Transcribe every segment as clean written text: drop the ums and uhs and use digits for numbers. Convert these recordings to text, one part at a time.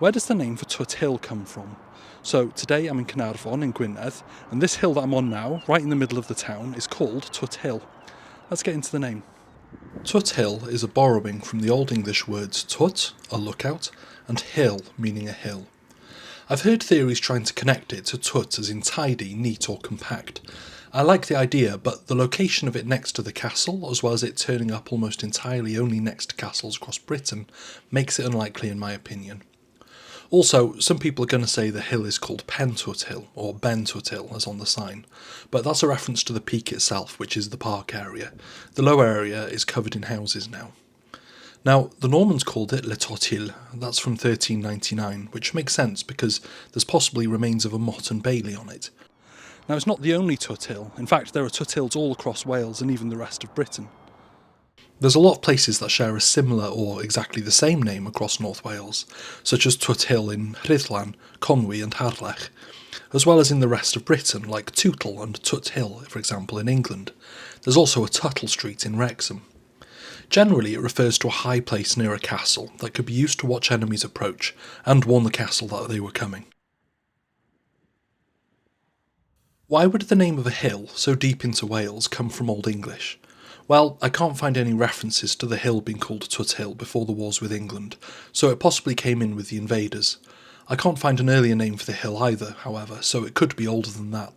Where does the name for Twthill come from? So today I'm in Caernarfon in Gwynedd, and this hill that I'm on now, right in the middle of the town, is called Twthill. Let's get into the name. Twthill is a borrowing from the Old English words twt, a lookout, and hill, meaning a hill. I've heard theories trying to connect it to twt as in tidy, neat or compact. I like the idea, but the location of it next to the castle, as well as it turning up almost entirely only next to castles across Britain, makes it unlikely in my opinion. Also, some people are going to say the hill is called Pen Twthill, or Ben Twthill, as on the sign, but that's a reference to the peak itself, which is the park area. The lower area is covered in houses now. Now, the Normans called it Le Twthill, that's from 1399, which makes sense because there's possibly remains of a motte and bailey on it. Now, it's not the only Twthill. In fact, there are Twthills all across Wales and even the rest of Britain. There's a lot of places that share a similar or exactly the same name across North Wales, such as Twthill in Tirlun, Conwy and Harlech, as well as in the rest of Britain, like Twthill and Twthill, for example, in England. There's also a Tuttle Street in Wrexham. Generally, it refers to a high place near a castle that could be used to watch enemies approach and warn the castle that they were coming. Why would the name of a hill so deep into Wales come from Old English? Well, I can't find any references to the hill being called Twthill before the wars with England, so it possibly came in with the invaders. I can't find an earlier name for the hill either, however, so it could be older than that.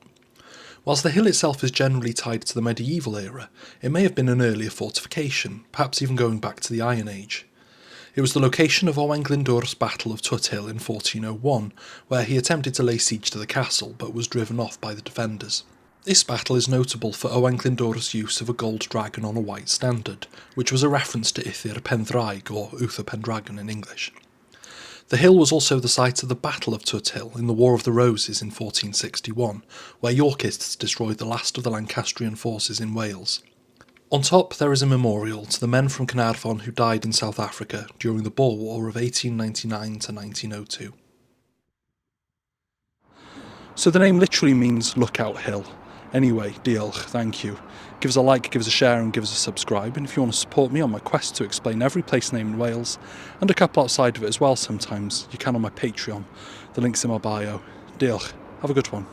Whilst the hill itself is generally tied to the medieval era, it may have been an earlier fortification, perhaps even going back to the Iron Age. It was the location of Owain Glyndwr's Battle of Twthill in 1401, where he attempted to lay siege to the castle but was driven off by the defenders. This battle is notable for Owain Glyndwr's use of a gold dragon on a white standard, which was a reference to Uther Pendraig, or Uther Pendragon in English. The hill was also the site of the Battle of Twthill in the War of the Roses in 1461, where Yorkists destroyed the last of the Lancastrian forces in Wales. On top there is a memorial to the men from Caernarfon who died in South Africa during the Boer War of 1899 to 1902. So the name literally means lookout hill. Anyway, diolch, thank you. Give us a like, give us a share and give us a subscribe, and if you want to support me on my quest to explain every place name in Wales, and a couple outside of it as well sometimes, you can on my Patreon. The link's in my bio. Diolch. Have a good one.